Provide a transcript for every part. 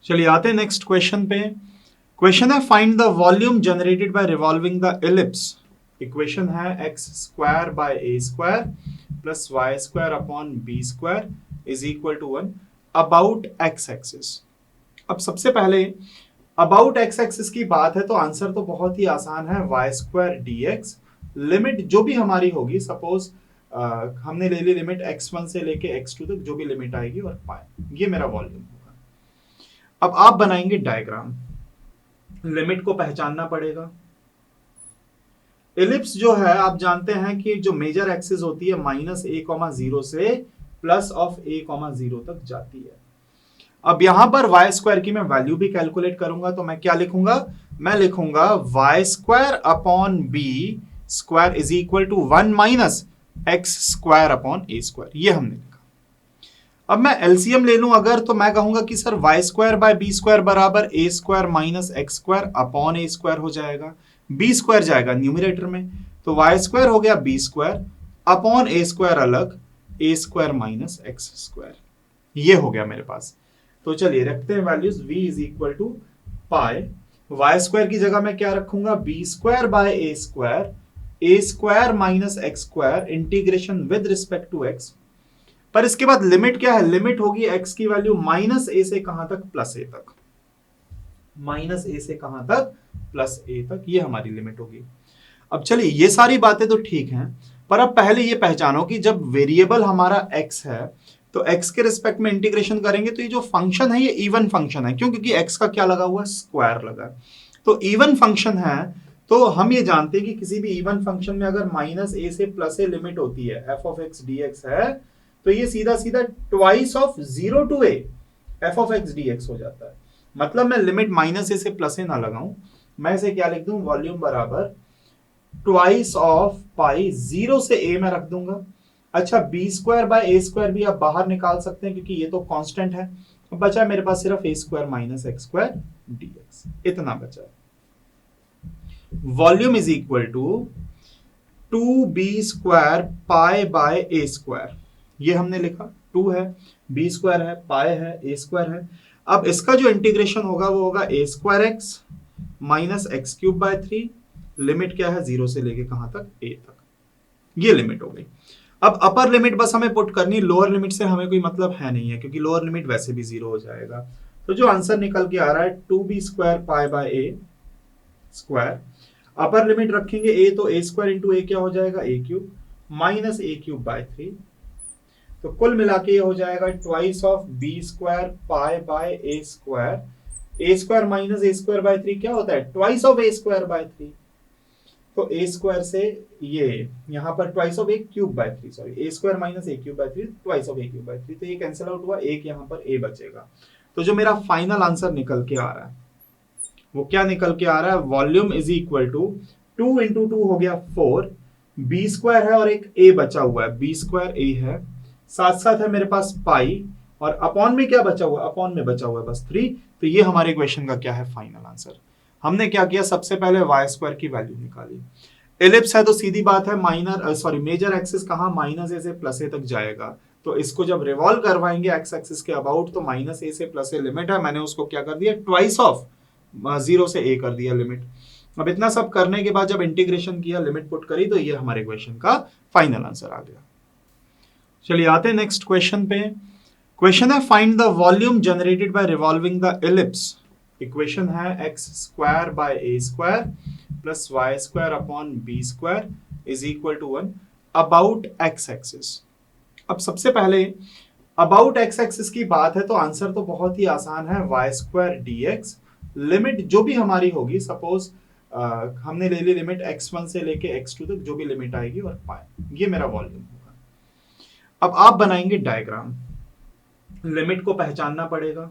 चलिए आते हैं नेक्स्ट क्वेश्चन पे। क्वेश्चन है find the volume generated by revolving the ellipse. Equation है x square by a square plus y square upon b square is equal to 1 about x axis. अब सबसे पहले about x axis की बात है तो आंसर तो बहुत ही आसान है, y square d x. Limit जो भी हमारी होगी, सपोज हमने ले ली लिमिट x1 से लेके x2 तक, जो भी लिमिट आएगी और पाए, ये मेरा वॉल्यूम होगा। अब आप बनाएंगे डायग्राम, लिमिट को पहचानना पड़ेगा। इलिप्स जो है आप जानते हैं कि जो मेजर एक्सिस होती है -a,0 से +a,0 तक जाती है। अब यहां पर वाई स्क्वायर की मैं वैल्यू भी कैलकुलेट करूंगा तो मैं क्या लिखूंगा, मैं लिखूंगा y square upon b square is equal to 1 minus x square upon a square. ये हमने लिखा। अब मैं एलसीएम ले लूं अगर, तो मैं कहूंगा कि sir y square by b square बराबर a square minus x square upon a square हो जाएगा। बी स्क्वायर जाएगा न्यूमरेटर में, तो वाई स्क्वायर हो गया b square upon a square अलग, a square minus x square. ये हो गया मेरे पास। तो चलिए रखते हैं values, v is equal to pi, y square की जगह मैं क्या रखूंगा, b square by a square minus x square integration with respect to x. पर इसके बाद लिमिट क्या है, लिमिट होगी x की वैल्यू माइनस ए से कहां तक, प्लस ए तक। माइनस ए से कहां तक, प्लस ए तक, ये हमारी लिमिट होगी। अब चलिए ये सारी बातें तो ठीक हैं, पर अब पहले ये पहचानो कि जब वेरिएबल हमारा x है तो x के रिस्पेक्ट में इंटीग्रेशन करेंगे तो ये जो फंक्शन है ये इवन फंक्शन है। क्यों? क्योंकि x का क्या लगा हुआ है, स्क्वायर लगा है। तो इवन फंक्शन है तो हम ये जानते हैं कि किसी भी इवन फंक्शन में अगर माइनस ए से प्लस ए लिमिट होती है, f of x d x है, तो ये सीधा सीधा twice of 0 to a f of x d x हो जाता है। मतलब मैं लिमिट माइनस ए से प्लस ए ना लगाऊं, मैं इसे क्या लिख दूं, वॉल्यूम बराबर ट्वाइस ऑफ पाई 0 से ए में रख दूंगा। अच्छा, b square by a square भी आप बाहर निकाल सकते हैं क्योंकि ये तो कांस्टेंट है। बचा मेरे पास सिर्फ a square minus x square d x, इतना बचा है। Volume is equal to 2b square pi by a square. ये हमने लिखा, 2 है, बी स्क्वायर है, पाई है, ए स्क्वायर है। अब इसका जो इंटीग्रेशन होगा वो होगा a square x minus x cube by 3। Limit क्या है, 0 से लेके कहां तक, ए तक। ये लिमिट हो गई। अब अपर लिमिट बस हमें पुट करनी, लोअर लिमिट से हमें कोई मतलब है नहीं है क्योंकि लोअर लिमिट वैसे भी 0 हो जाएगा। तो जो आंसर निकल के आ रहा है 2b square pi by a square. Upper limit रखेंगे ए, तो ए स्क्वायर इंटू ए क्या हो जाएगा, a cube minus a cube by 3। तो कुल मिला के ये हो जाएगा twice of b square pi by a square. A square minus a square by 3 क्या होता है, twice of a square by 3। तो ए स्क्वायर से ये यहां पर twice of a cube by 3, sorry, a square minus a cube by 3 twice of a cube by 3। तो ये कैंसिल आउट हुआ, एक यहां पर ए बचेगा। तो जो मेरा फाइनल आंसर निकल के आ रहा है वो क्या निकल के आ रहा है, volume is equal to 2 into 2 हो गया 4, बी स्क्वायर है और एक ए बचा हुआ है, बी स्क्वायर ए है, साथ साथ है मेरे पास पाई, और अपॉन में क्या बचा हुआ, अपॉन में बचा हुआ है बस 3। तो ये हमारे क्वेश्चन का क्या है, फाइनल आंसर। हमने क्या किया, सबसे पहले वाई स्क्वायर की वैल्यू निकाली। एलिप्स है तो सीधी बात है मेजर एक्सिस कहां, माइनस ए से प्लस ए तक जाएगा। तो इसको जब रिवॉल्व करवाएंगे एक्स एक्सिस के अबाउट, तो माइनस ए से प्लस ए लिमिट है, मैंने उसको क्या कर दिया, ट्वाइस ऑफ 0 से ए कर दिया लिमिट। अब इतना सब करने के बाद जब इंटीग्रेशन किया, लिमिट पुट करी, तो ये हमारे क्वेश्चन का फाइनल आंसर आ गया। चलिए आते हैं नेक्स्ट क्वेश्चन पे। क्वेश्चन है find the volume generated by revolving the ellipse. Equation है x square by a square plus y square upon b square is equal to 1 about x axis. अब सबसे पहले अबाउट एक्स एक्सिस की बात है तो आंसर तो बहुत ही आसान है, y square d x. Limit जो भी हमारी होगी, सपोज हमने ले ली लिमिट x1 से लेके x2 तक, जो भी लिमिट आएगी और पाए, ये मेरा वॉल्यूम होगा। अब आप बनाएंगे डायग्राम, लिमिट को पहचानना पड़ेगा।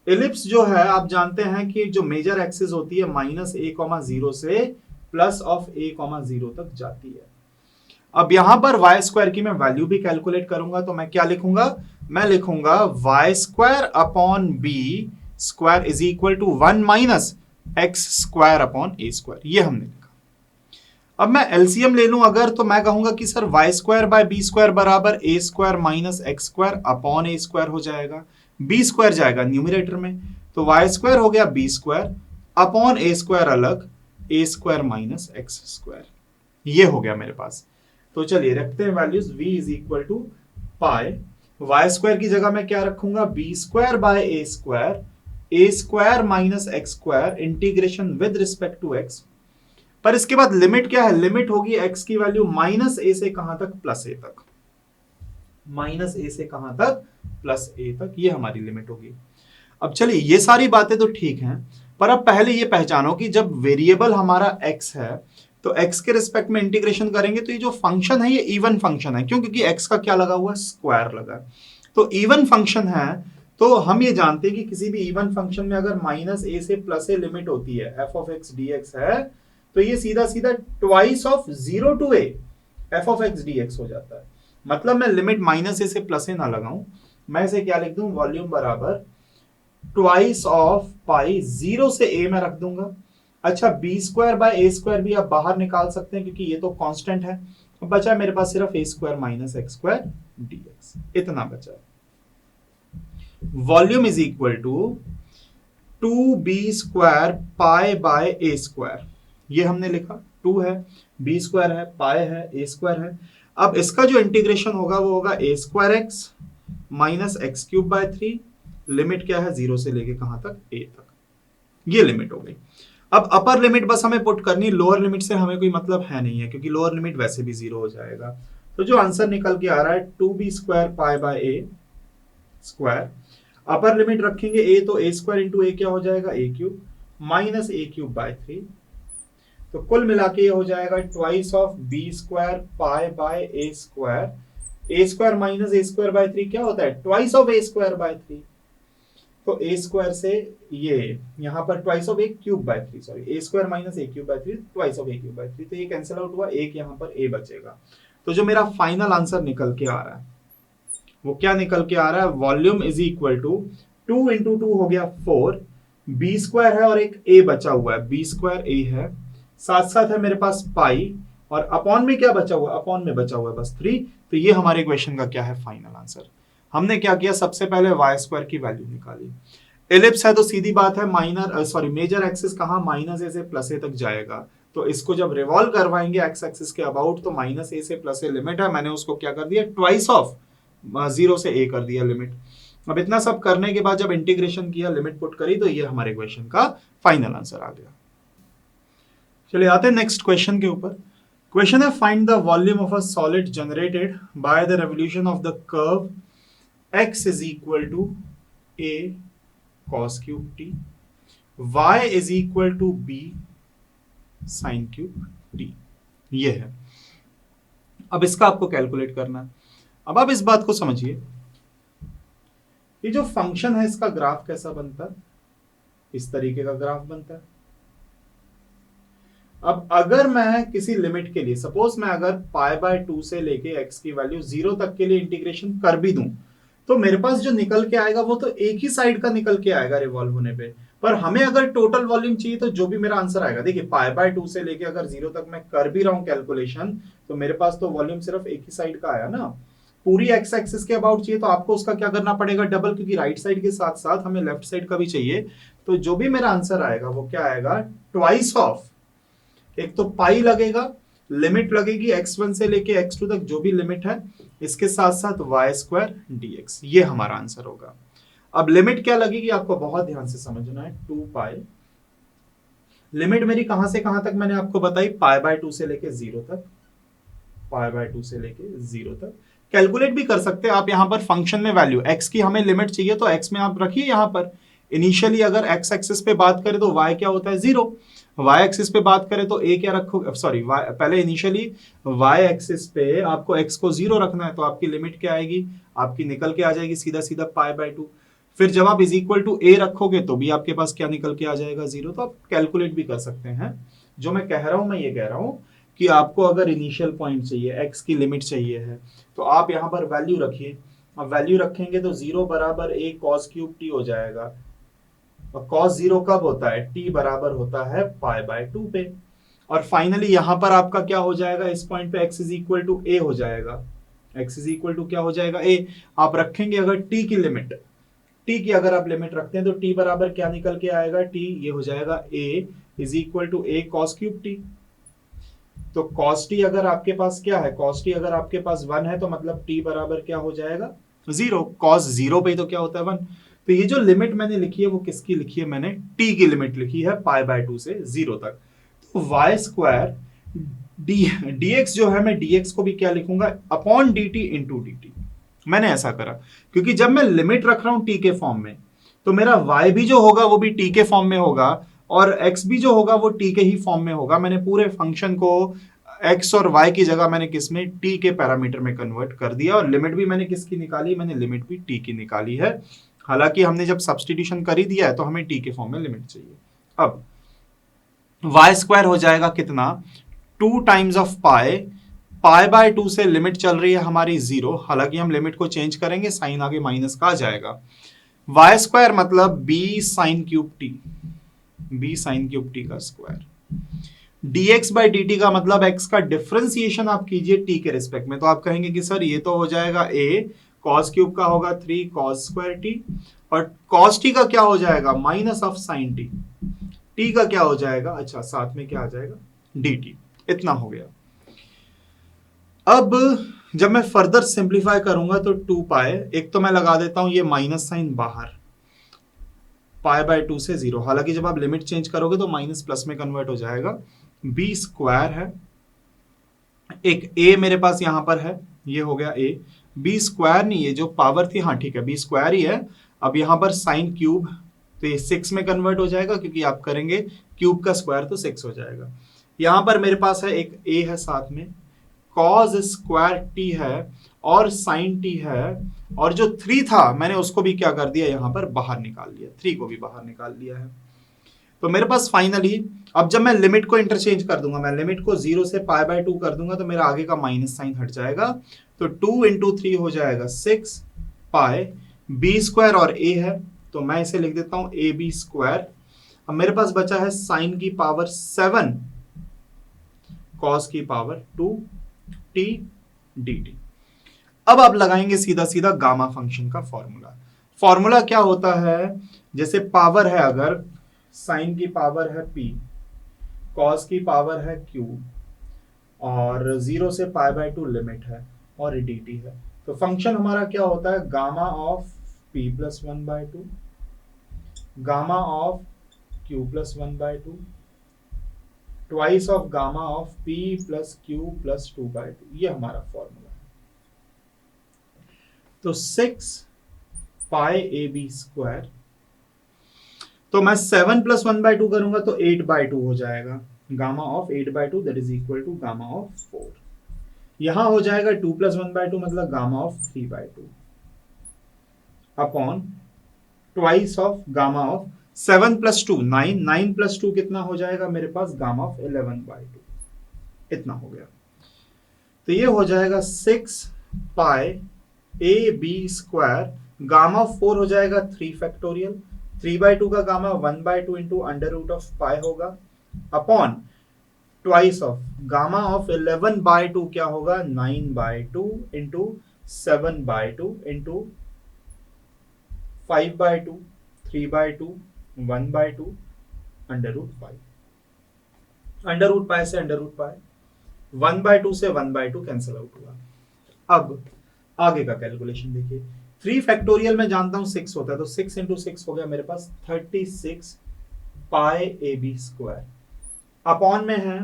इलिप्स जो है आप जानते हैं कि जो मेजर एक्सिस होती है -a,0 से +a,0 तक जाती है। अब यहां पर वाई स्क्वायर की मैं वैल्यू भी कैलकुलेट करूंगा तो मैं क्या लिखूंगा, मैं लिखूंगा y square upon b square is equal to 1 minus x square upon a square. ये हमने लिखा। अब मैं एलसीएम ले लूं अगर, तो मैं कहूंगा कि sir y square by b square बराबर a square minus x square upon a square हो जाएगा। बी स्क्वायर जाएगा न्यूमरेटर में, तो वाई स्क्वायर हो गया b square upon a square अलग, a square minus x square, ये हो गया मेरे पास। तो चलिए रखते हैं values, v is equal to pi, y square की जगह मैं क्या रखूंगा, b square by a square minus x square integration with respect to x. पर इसके बाद लिमिट क्या है, लिमिट होगी x की वैल्यू माइनस ए से कहां तक, प्लस ए तक, माइनस ए से कहां तक, प्लस ए तक, ये हमारी लिमिट होगी। अब चलिए ये सारी बातें तो ठीक हैं, पर अब पहले ये पहचानो कि जब वेरिएबल हमारा x है तो x के रिस्पेक्ट में इंटीग्रेशन करेंगे तो ये जो फंक्शन है ये इवन फंक्शन है, क्यों, क्योंकि x का क्या लगा हुआ है, स्क्वायर लगा है, तो इवन फंक्शन है। तो हम ये जानते हैं कि किसी भी इवन फंक्शन में अगर माइनस ए से प्लस ए लिमिट होती है, f of x d x है, तो ये सीधा सीधा twice of 0 to a f of x d x हो जाता है। मतलब मैं लिमिट माइनस ए से प्लस ए ना लगाऊं, मैं इसे क्या लिख दूं, वॉल्यूम बराबर ट्वाइस ऑफ पाई 0 से ए में रख दूंगा। अच्छा, b square by a square भी आप बाहर निकाल सकते हैं क्योंकि ये तो कांस्टेंट है। बचा मेरे पास सिर्फ a square minus x square d x, इतना बचा। Volume is equal to 2b square pi by a square, ये हमने लिखा, 2 है, बी स्क्वायर है, पाई है, ए स्क्वायर है। अब इसका जो इंटीग्रेशन होगा वो होगा a square x minus x cube by 3, limit क्या है, 0 से लेके कहां तक, ए तक, ये लिमिट हो गई। अब अपर लिमिट बस हमें पुट करनी, लोअर लिमिट से हमें कोई मतलब है नहीं है क्योंकि लोअर लिमिट वैसे भी 0 हो जाएगा। तो जो आंसर निकल के आ रहा है 2b square pi by a square, upper limit रखेंगे ए तो ए स्क्वायर इंटू ए क्या हो जाएगा, a cube minus a cube by 3, तो कुल मिला के ये हो जाएगा twice of b square pi by a square minus a square by 3 क्या होता है, twice of a square by 3। तो ए स्क्वायर से ये यहां पर twice of a cube by 3, sorry a square minus a cube by 3 twice of a cube by 3, तो ये कैंसिल आउट हुआ, एक यहां पर ए बचेगा। तो जो मेरा फाइनल आंसर निकल के आ रहा है वो क्या निकल के आ रहा है, volume is equal to 2 into 2 हो गया 4, बी स्क्वायर है और एक ए बचा हुआ है, बी स्क्वायर ए है, साथ साथ है मेरे पास पाई, और अपॉन में क्या बचा हुआ, अपॉन में बचा हुआ है बस 3। तो ये हमारे क्वेश्चन का क्या है, फाइनल आंसर। हमने क्या किया, सबसे पहले वाई स्क्वायर की वैल्यू निकाली। एलिप्स है तो सीधी बात है मेजर एक्सिस कहां, माइनस ए से प्लस ए तक जाएगा, तो इसको जब रिवॉल्व करवाएंगे एक्स एक्सिस के अबाउट तो माइनस ए से प्लस ए लिमिट है, मैंने उसको क्या कर दिया, ट्वाइस ऑफ 0 से ए कर दिया लिमिट। अब इतना सब करने के बाद जब इंटीग्रेशन किया, लिमिट पुट करी, तो ये हमारे क्वेश्चन का फाइनल आंसर आ गया। चलिए आते हैं नेक्स्ट क्वेश्चन के ऊपर। क्वेश्चन है, find the volume of a solid generated by the revolution of the curve x is equal to a cos cube t, y is equal to b sin cube t, ये है। अब इसका आपको calculate करना है। अब आप इस बात को समझिए, ये जो फंक्शन है इसका ग्राफ कैसा बनता है, इस तरीके का ग्राफ बनता है। अब अगर मैं किसी लिमिट के लिए, सपोज मैं अगर पाई बाय 2 से लेके x की वैल्यू 0 तक के लिए इंटीग्रेशन कर भी दूं, तो मेरे पास जो निकल के आएगा वो तो एक ही साइड का निकल के आएगा रिवॉल्व होने पे। पर हमें अगर टोटल वॉल्यूम चाहिए तो जो भी मेरा आंसर आएगा, देखिए पाई बाय 2 से लेके अगर 0 तक मैं कर भी रहा हूं कैलकुलेशन, तो मेरे पास तो वॉल्यूम सिर्फ एक ही साइड का आया ना। पूरी एक्स एक्सिस के अबाउट चाहिए तो आपको उसका क्या करना पड़ेगा, डबल, क्योंकि राइट साइड के साथ साथ हमें लेफ्ट साइड का भी चाहिए। तो जो भी मेरा आंसर आएगा वो क्या आएगा, ट्वाइस ऑफ, एक तो पाई लगेगा, लिमिट लगेगी x1 से लेके x2 तक जो भी लिमिट है, इसके साथ साथ वाई स्क्वायर dx, ये हमारा आंसर होगा। अब लिमिट क्या लगेगी आपको बहुत ध्यान से समझना है, 2 पाई, लिमिट मेरी कहां से कहां तक मैंने आपको बताई, पाई बाय 2 से लेके 0 तक, पाई बाय 2 से लेके 0 तक। कैलकुलेट भी कर सकते हैं आप, यहां पर फंक्शन में वैल्यू x की हमें लिमिट चाहिए तो x में आप रखिए यहां पर। इनिशियली अगर x एक्सिस पे बात करें तो y क्या होता है, 0, y एक्सिस पे बात करें तो a क्या रखोगे, सॉरी पहले इनिशियली y एक्सिस पे आपको x को 0 रखना है, तो आपकी लिमिट क्या आएगी, आपकी निकल के आ जाएगी सीधा सीधा पाई बाय 2। फिर जब आप इज इक्वल टू a रखोगे तो भी आपके पास क्या निकल के आ जाएगा, 0। तो आप कैलकुलेट भी कर सकते हैं। जो मैं कह रहा हूं, मैं ये कह रहा हूं कि आपको अगर इनिशियल पॉइंट चाहिए, x की लिमिट चाहिए है, तो आप यहाँ पर वैल्यू रखिए। अब वैल्यू रखेंगे तो 0 बराबर a cos क्यूब t हो जाएगा, और cos 0 कब होता है, t बराबर होता है पाई बाय 2 पे। और फाइनली यहां पर आपका क्या हो जाएगा, इस पॉइंट पे x is equal to a हो जाएगा, x इज इक्वल टू क्या हो जाएगा, a। आप रखेंगे अगर t की लिमिट, टी की अगर आप लिमिट रखते हैं तो टी बराबर क्या निकल के आएगा, टी ये हो जाएगा a is equal to a cos cube t. तो कॉस टी अगर आपके पास क्या है, कॉस टी अगर आपके पास 1 है तो मतलब टी बराबर क्या हो जाएगा, 0। कॉस 0 पे ही तो क्या होता है 1। तो ये जो लिमिट मैंने लिखी है वो किसकी लिखी है, मैंने टी की लिमिट लिखी है पाई बाय 2 से 0 तक। तो वाई स्क्वायर dx जो है, मैं dx को भी क्या लिखूंगा, अपॉन dt इंटू dt। मैंने ऐसा करा क्योंकि जब मैं लिमिट रख रहा हूं t के फॉर्म में तो मेरा y भी जो होगा वो भी t के फॉर्म में होगा और x भी जो होगा वो t के ही फॉर्म में होगा। मैंने पूरे फंक्शन को x और y की जगह मैंने किस में, t के पैरामीटर में कन्वर्ट कर दिया और लिमिट भी मैंने किसकी निकाली, मैंने लिमिट भी t की निकाली है। हालांकि हमने जब सब्सटीट्यूशन कर ही दिया है तो हमें t के फॉर्म में लिमिट चाहिए। अब वाई स्क्वायर हो जाएगा कितना, 2 times of pi, pi by 2 से लिमिट चल रही है हमारी 0। हालांकि हम लिमिट को चेंज करेंगे, साइन आगे माइनस का आ जाएगा। वाई स्क्वायर मतलब b sine cube t, b sine cube t का स्क्वायर। dx बाई dt का मतलब x का डिफरेंशिएशन आप कीजिए t के रिस्पेक्ट में, तो आप कहेंगे कि सर ये तो हो जाएगा a cos क्यूब का होगा 3 cos स्क्वायर t और cos t का क्या हो जाएगा, minus of sine t, t का क्या हो जाएगा, अच्छा साथ में क्या आ जाएगा, dt। इतना हो गया। अब जब मैं फर्दर सिंप्लीफाई करूंगा तो 2 पाई, एक तो मैं लगा देता हूं ये माइनस साइन बाहर, पाई बाय 2 से 0। हालांकि जब आप लिमिट चेंज करोगे तो माइनस प्लस में कन्वर्ट हो जाएगा। बी स्क्वायर है, एक a मेरे पास यहां पर है, ये हो गया a। बी स्क्वायर नहीं, ये जो पावर थी, हाँ ठीक है बी स्क्वायर ही है। अब यहां पर साइन क्यूब, तो ये 6 में कन्वर्ट हो जाएगा क्योंकि आप करेंगे क्यूब का स्क्वायर तो 6 हो जाएगा। यहां पर मेरे पास है एक a है, साथ में cos स्क्वायर t है और sin t है, और जो 3 था मैंने उसको भी क्या कर दिया, यहां पर बाहर निकाल लिया, 3 को भी बाहर निकाल लिया है। तो मेरे पास फाइनली, अब जब मैं लिमिट को इंटरचेंज कर दूंगा, मैं लिमिट को 0 से पाई बाय 2 कर दूंगा तो मेरा आगे का माइनस साइन हट जाएगा। तो 2 इंटू 3 हो जाएगा 6 पाई, बी स्क्वायर और a है तो मैं इसे लिख देता हूं ए बी स्क्वायर। अब मेरे पास बचा है साइन की पावर 7 कॉस की पावर 2 टी dt। अब आप लगाएंगे सीधा सीधा गामा फंक्शन का फॉर्मूला। फॉर्मूला क्या होता है, जैसे पावर है, अगर साइन की पावर है p, कॉस की पावर है q और 0 से पाई बाय 2 लिमिट है और dt है, तो फंक्शन हमारा क्या होता है, gamma of p plus 1 by 2, gamma of q plus 1 by 2, twice of gamma of p plus q plus 2 by 2। ये हमारा फॉर्मूला है। तो 6 पाई ए बी स्क्वायर, तो मैं 7 प्लस 1 बाय 2 करूंगा तो 8 बाय 2 हो जाएगा, gamma of 8 by 2 that is equal to gamma of 4। यहां हो जाएगा 2 प्लस 1 बाय 2 मतलब gamma of 3 by 2 upon twice of gamma of 7 plus 2 9, 9 plus 2 कितना हो जाएगा मेरे पास, गामा ऑफ 11 बाय 2। इतना हो गया। तो ये हो जाएगा 6 pi a b square, gamma of 4 हो जाएगा 3 फैक्टोरियल, 3 बाय 2 का gamma 1 by 2 into under root of pi होगा, upon twice of gamma of 11 by 2 क्या होगा, 9 by 2 into 7 by 2 into 5 by 2, 3 by 2, 1 by 2, under root pi. Under root pi से under root pi, 1 by 2 से 1 by 2 cancel out हुआ। अब आगे का calculation देखिए, 3 फैक्टोरियल में जानता हूं 6 होता है, तो 6 इंटू 6 हो गया मेरे पास 36 पाई ए बी स्क्वायर, अपॉन में है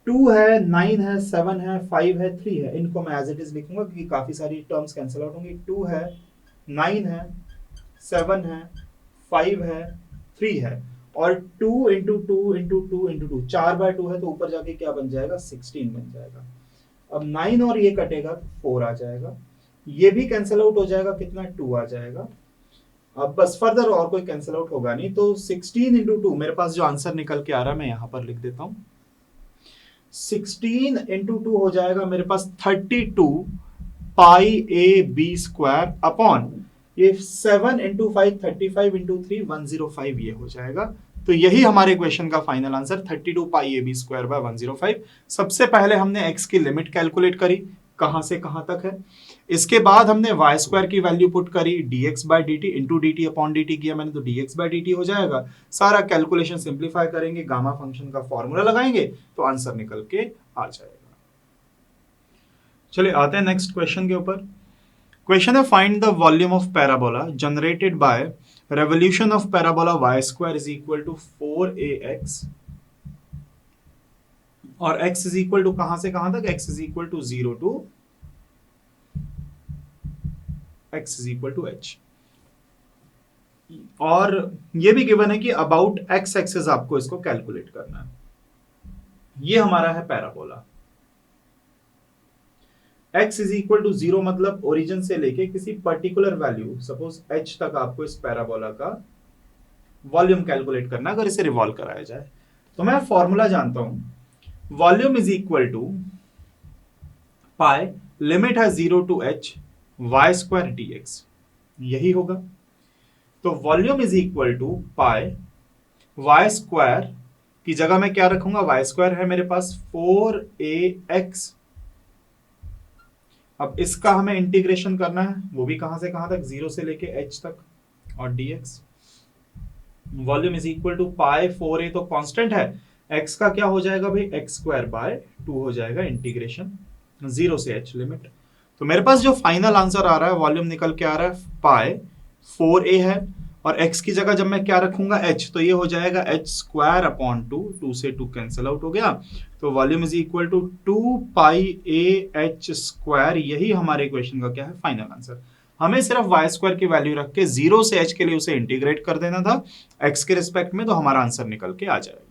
2 है, 9 है, 7 है, 5 है, 3 है। इनको मैं एज इट इज लिखूंगा क्योंकि काफी सारी टर्म्स कैंसिल आउट होंगी। 2 है, 9 है, 7 है, 5 है, 3 है, और 2 इंटू 2 इंटू 2 इंटू 2, 4 बाय 2 है तो ऊपर जाके क्या बन जाएगा, 16 बन जाएगा। अब 9 और ये कटेगा तो 4 आ जाएगा, ये भी कैंसिल आउट हो जाएगा, कितना 2 आ जाएगा। अब बस फर्दर और कोई कैंसिल आउट होगा नहीं, तो 16 इंटू 2 मेरे पास जो आंसर निकल के आ रहा है मैं यहां पर लिख देता हूं, 16 इंटू 2 हो जाएगा मेरे पास 32 pi a b square upon ये 7 इंटू 5 35 इंटू 3 105, ये हो जाएगा। तो यही हमारे क्वेश्चन का final answer 32 pi a b square by 105। सबसे पहले हमने x की लिमिट कैलकुलेट करी, कहां से कहां तक है। इसके बाद हमने वाई स्क्वायर की वैल्यू पुट करी, dx by D T into D T upon D T किया मैंने, तो dx बाई डी टी हो जाएगा। सारा कैलकुलेशन सिंप्लीफाई करेंगे, गामा फंक्शन का फॉर्मूला लगाएंगे तो आंसर निकल के आ जाएगा। चलिए आते हैं नेक्स्ट क्वेश्चन के ऊपर। क्वेश्चन है find the volume of parabola generated by revolution of parabola y square is equal to 4ax और x इज इक्वल टू कहां से कहां तक, x is equal to 0 to x is equal to h। और ये भी given है कि अबाउट x एक्सिस आपको इसको कैलकुलेट करना है। ये हमारा है parabola. x is equal to 0 मतलब ओरिजिन से लेके किसी पर्टिकुलर वैल्यू सपोज h तक आपको इस पैराबोला का वॉल्यूम कैलकुलेट करना है अगर इसे रिवॉल्व कराया जाए। तो मैं फॉर्मूला जानता हूं, volume is equal to pi, limit है 0 to h y square dx, यही होगा। तो volume is equal to pi y square की जगह मैं क्या रखूंगा, वाई स्क्वायर है मेरे पास 4ax। अब इसका हमें इंटीग्रेशन करना है, वो भी कहां से कहां तक, 0 से लेके h तक, और dx। Volume is equal to pi 4a तो कांस्टेंट है, x का क्या हो जाएगा भाई, x स्क्वायर बाय 2 हो जाएगा, इंटीग्रेशन 0 से h लिमिट। तो मेरे पास जो फाइनल आंसर आ रहा है, वॉल्यूम निकल के आ रहा है पाई 4a है, और x की जगह जब मैं क्या रखूंगा h, तो ये हो जाएगा h स्क्वायर अपॉन 2, 2 से 2 कैंसिल आउट हो गया। तो volume is equal to 2 pi a h square, यही हमारे इक्वेशन का क्या है, फाइनल आंसर। हमें सिर्फ y स्क्वायर की वैल्यू रख के 0 से h के लिए उसे इंटीग्रेट कर देना था x के रिस्पेक्ट में, तो हमारा आंसर निकल के आ जाएगा।